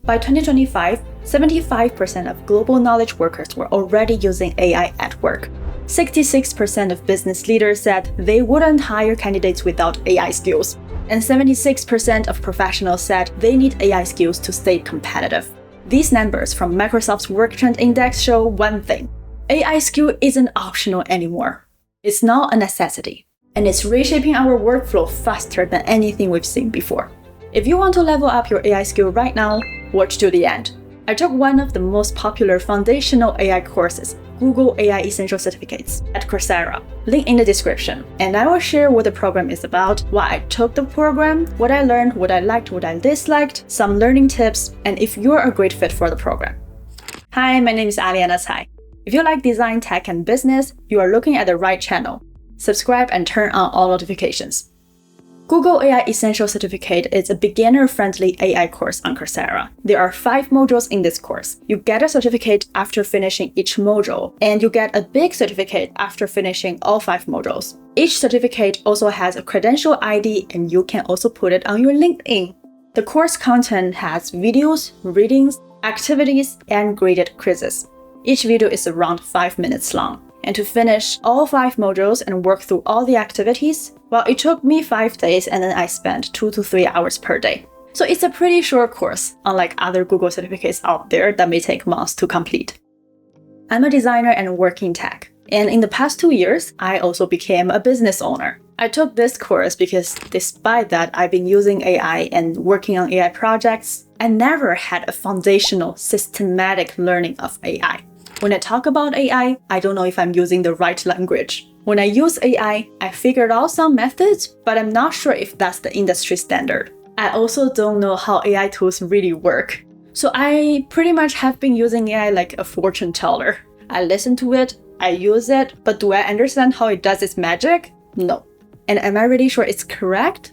By 2025, 75% of global knowledge workers were already using AI at work. 66% of business leaders said they wouldn't hire candidates without AI skills. And 76% of professionals said they need AI skills to stay competitive. These numbers from Microsoft's Work Trend Index show one thing: AI skill isn't optional anymore. It's now a necessity, and it's reshaping our workflow faster than anything we've seen before. If you want to level up your AI skill right now, watch to the end. I took one of the most popular foundational AI courses, Google AI Essential Certificates, at Coursera. Link in the description. And I will share what the program is about, why I took the program, what I learned, what I liked, what I disliked, some learning tips, and if you're a great fit for the program. Hi, my name is Aliana Cai. If you like design, tech, and business, you are looking at the right channel. Subscribe and turn on all notifications. Google AI Essential Certificate is a beginner-friendly AI course on Coursera. There are 5 modules in this course. You get a certificate after finishing each module, and you get a big certificate after finishing all 5 modules. Each certificate also has a credential ID, and you can also put it on your LinkedIn. The course content has videos, readings, activities, and graded quizzes. Each video is around 5 minutes long. And to finish all 5 modules and work through all the activities, well, it took me 5 days and then I spent 2 to 3 hours per day. So it's a pretty short course, unlike other Google certificates out there that may take months to complete. I'm a designer and work in tech. And in the past 2 years, I also became a business owner. I took this course because despite that I've been using AI and working on AI projects, I never had a foundational, systematic learning of AI. When I talk about AI, I don't know if I'm using the right language. When I use AI, I figured out some methods, but I'm not sure if that's the industry standard. I also don't know how AI tools really work. So I pretty much have been using AI like a fortune teller. I listen to it, I use it, but do I understand how it does its magic? No. And am I really sure it's correct?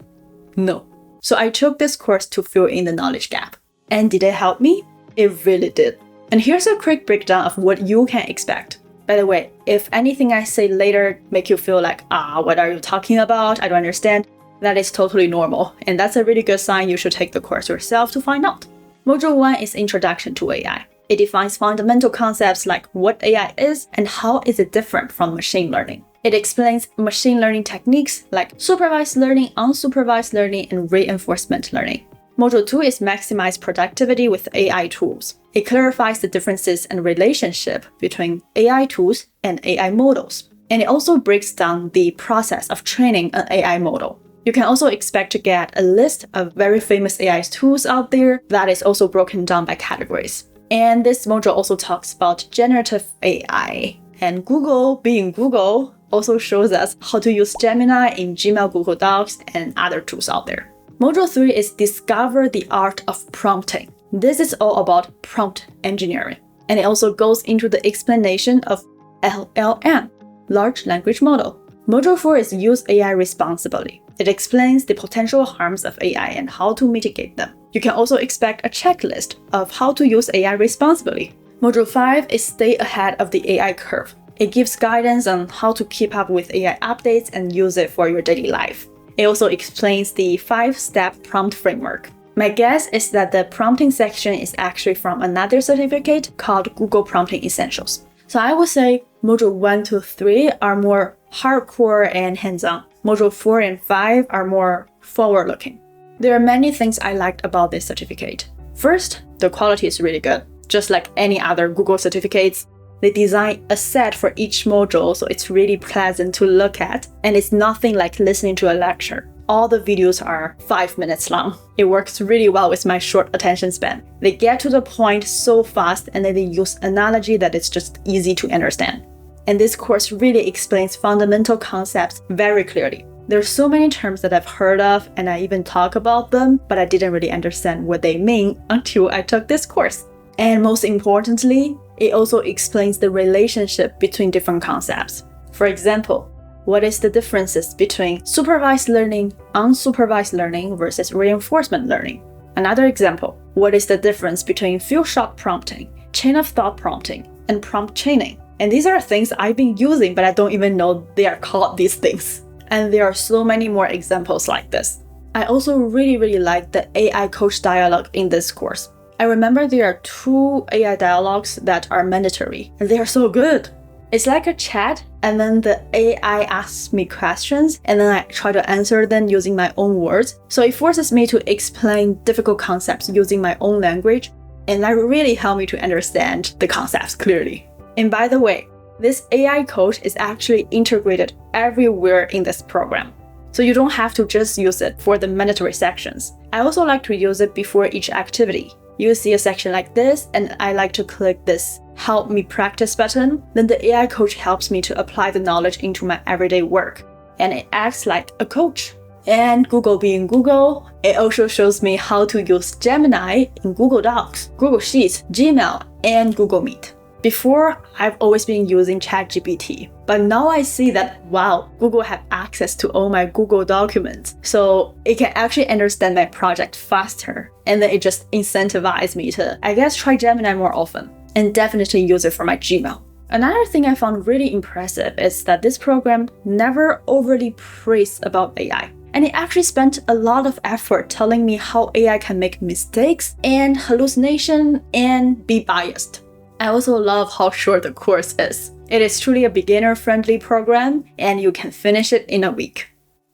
No. So I took this course to fill in the knowledge gap. And did it help me? It really did. And here's a quick breakdown of what you can expect. By the way, if anything I say later make you feel like, what are you talking about? I don't understand. That is totally normal. And that's a really good sign you should take the course yourself to find out. Module 1 is Introduction to AI. It defines fundamental concepts like what AI is and how is it different from machine learning. It explains machine learning techniques like supervised learning, unsupervised learning, and reinforcement learning. Module 2 is Maximize Productivity with AI Tools. It clarifies the differences and relationship between AI tools and AI models. And it also breaks down the process of training an AI model. You can also expect to get a list of very famous AI tools out there that is also broken down by categories. And this module also talks about generative AI. And Google, being Google, also shows us how to use Gemini in Gmail, Google Docs, and other tools out there. Module 3 is Discover the Art of Prompting. This is all about prompt engineering. And it also goes into the explanation of LLM, Large Language Model. Module 4 is Use AI Responsibly. It explains the potential harms of AI and how to mitigate them. You can also expect a checklist of how to use AI responsibly. Module 5 is Stay Ahead of the AI Curve. It gives guidance on how to keep up with AI updates and use it for your daily life. It also explains the 5-step prompt framework. My guess is that the prompting section is actually from another certificate called Google Prompting Essentials. So I would say Module 1 to 3 are more hardcore and hands-on. Module 4 and 5 are more forward-looking. There are many things I liked about this certificate. First, the quality is really good. Just like any other Google certificates, they design a set for each module, so it's really pleasant to look at, and it's nothing like listening to a lecture. All the videos are 5 minutes long. It works really well with my short attention span. They get to the point so fast, and then they use analogy that it's just easy to understand. And this course really explains fundamental concepts very clearly. There's so many terms that I've heard of, and I even talk about them, but I didn't really understand what they mean until I took this course. And most importantly, it also explains the relationship between different concepts. For example, what is the differences between supervised learning, unsupervised learning versus reinforcement learning? Another example, what is the difference between few-shot prompting, chain of thought prompting, and prompt chaining? And these are things I've been using, but I don't even know they are called these things. And there are so many more examples like this. I also really like the AI coach dialogue in this course. I remember there are 2 AI dialogues that are mandatory, and they are so good. It's like a chat, and then the AI asks me questions, and then I try to answer them using my own words. So it forces me to explain difficult concepts using my own language, and that really helped me to understand the concepts clearly. And by the way, this AI coach is actually integrated everywhere in this program. So you don't have to just use it for the mandatory sections. I also like to use it before each activity. You see a section like this, and I like to click this Help Me Practice button. Then the AI coach helps me to apply the knowledge into my everyday work. And it acts like a coach. And Google being Google, it also shows me how to use Gemini in Google Docs, Google Sheets, Gmail, and Google Meet. Before, I've always been using ChatGPT, but now I see that, wow, Google have access to all my Google documents, so it can actually understand my project faster, and then it just incentivizes me to, I guess, try Gemini more often, and definitely use it for my Gmail. Another thing I found really impressive is that this program never overly praised about AI. And it actually spent a lot of effort telling me how AI can make mistakes and hallucination and be biased. I also love how short the course is. It is truly a beginner-friendly program, and you can finish it in a week.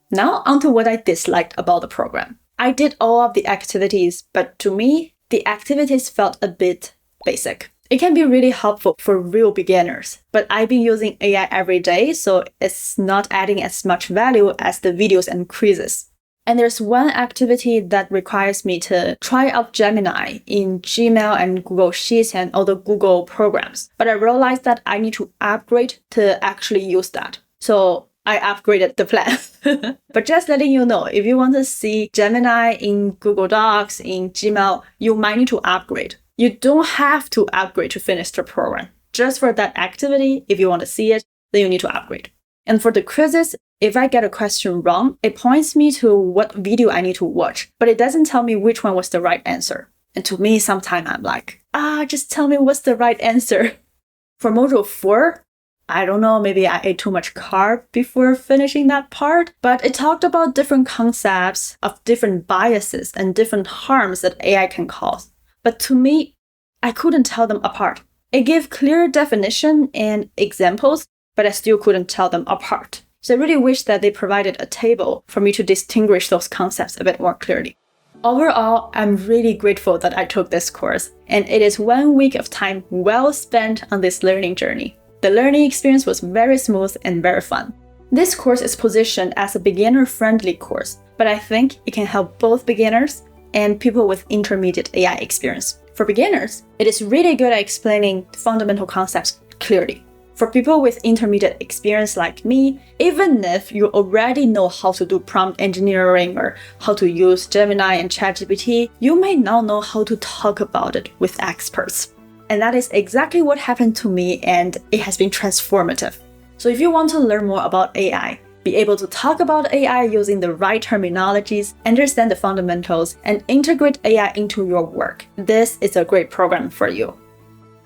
Now onto what I disliked about the program. I did all of the activities, but to me, the activities felt a bit basic. It can be really helpful for real beginners, but I've been using AI every day, so it's not adding as much value as the videos and quizzes. And there's one activity that requires me to try out Gemini in Gmail and Google Sheets and other Google programs. But I realized that I need to upgrade to actually use that. So I upgraded the plan. But just letting you know, if you want to see Gemini in Google Docs, in Gmail, you might need to upgrade. You don't have to upgrade to finish the program. Just for that activity, if you want to see it, then you need to upgrade. And for the quizzes, if I get a question wrong, it points me to what video I need to watch, but it doesn't tell me which one was the right answer. And to me, sometimes I'm like, just tell me what's the right answer. For module 4, I don't know, maybe I ate too much carb before finishing that part, but it talked about different concepts of different biases and different harms that AI can cause. But to me, I couldn't tell them apart. It gave clear definition and examples, but I still couldn't tell them apart. So I really wish that they provided a table for me to distinguish those concepts a bit more clearly. Overall, I'm really grateful that I took this course, and it is 1 week of time well spent on this learning journey. The learning experience was very smooth and very fun. This course is positioned as a beginner-friendly course, but I think it can help both beginners and people with intermediate AI experience. For beginners, it is really good at explaining fundamental concepts clearly. For people with intermediate experience like me, even if you already know how to do prompt engineering or how to use Gemini and ChatGPT, you may not know how to talk about it with experts. And that is exactly what happened to me, and it has been transformative. So if you want to learn more about AI, be able to talk about AI using the right terminologies, understand the fundamentals, and integrate AI into your work, this is a great program for you.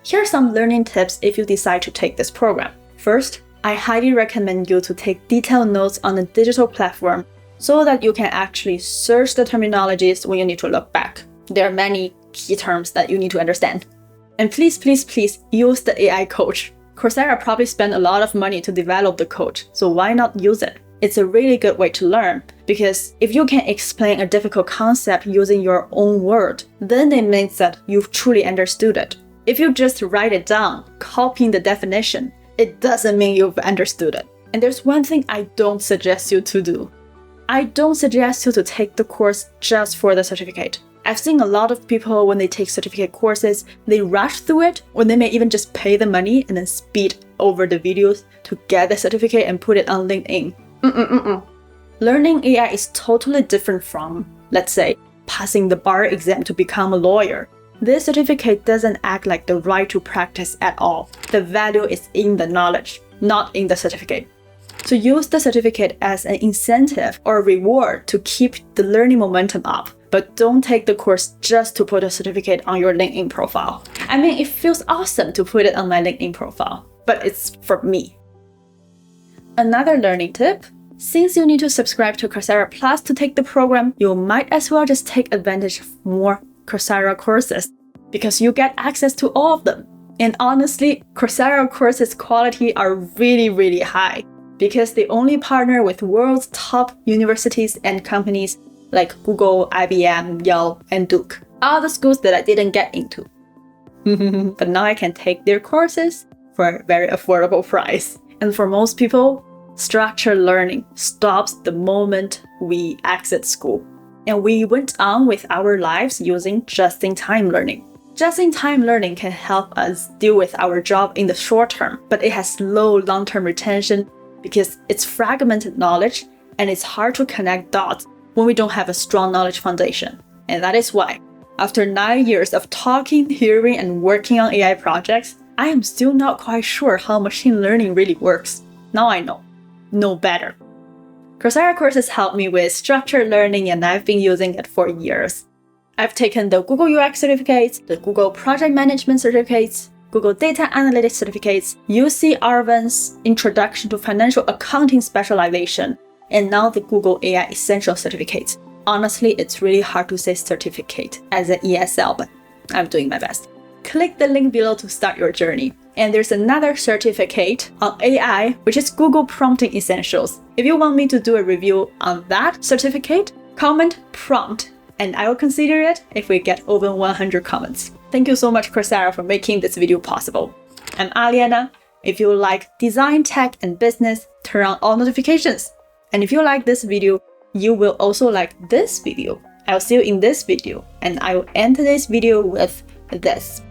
Here are some learning tips if you decide to take this program. First, I highly recommend you to take detailed notes on a digital platform so that you can actually search the terminologies when you need to look back. There are many key terms that you need to understand. And please use the AI coach. Coursera probably spent a lot of money to develop the coach, so why not use it? It's a really good way to learn, because if you can explain a difficult concept using your own word, then it means that you've truly understood it. If you just write it down, copying the definition, it doesn't mean you've understood it. And there's one thing I don't suggest you to do. I don't suggest you to take the course just for the certificate. I've seen a lot of people when they take certificate courses, they rush through it, or they may even just pay the money and then speed over the videos to get the certificate and put it on LinkedIn. Learning AI is totally different from, let's say, passing the bar exam to become a lawyer. This certificate doesn't act like the right to practice at all. The value is in the knowledge, not in the certificate. So use the certificate as an incentive or reward to keep the learning momentum up, but don't take the course just to put a certificate on your LinkedIn profile. I mean, it feels awesome to put it on my LinkedIn profile, but it's for me. Another learning tip: since you need to subscribe to Coursera Plus to take the program, you might as well just take advantage of more Coursera courses. because you get access to all of them. And honestly, Coursera courses quality are really high because they only partner with world's top universities and companies like Google, IBM, Yale, and Duke. All the schools that I didn't get into. But now I can take their courses for a very affordable price. And for most people, structured learning stops the moment we exit school. And we went on with our lives using just-in-time learning. Just-in-time learning can help us deal with our job in the short term, but it has low long-term retention because it's fragmented knowledge and it's hard to connect dots when we don't have a strong knowledge foundation. And that is why, after 9 years of talking, hearing, and working on AI projects, I am still not quite sure how machine learning really works. Now I know better. Coursera courses help me with structured learning and I've been using it for years. I've taken the Google UX certificates, the Google Project Management certificates, Google Data Analytics certificates, UC Arvind's Introduction to Financial Accounting specialization, and now the Google AI Essential certificates. Honestly, it's really hard to say certificate as an ESL, but I'm doing my best. Click the link below to start your journey. And there's another certificate on AI, which is Google Prompting Essentials. If you want me to do a review on that certificate, comment prompt, and I will consider it if we get over 100 comments. Thank you so much, Coursera, for making this video possible. I'm Aliana. If you like design, tech, and business, turn on all notifications. And if you like this video, you will also like this video. I'll see you in this video, and I will end today's video with this.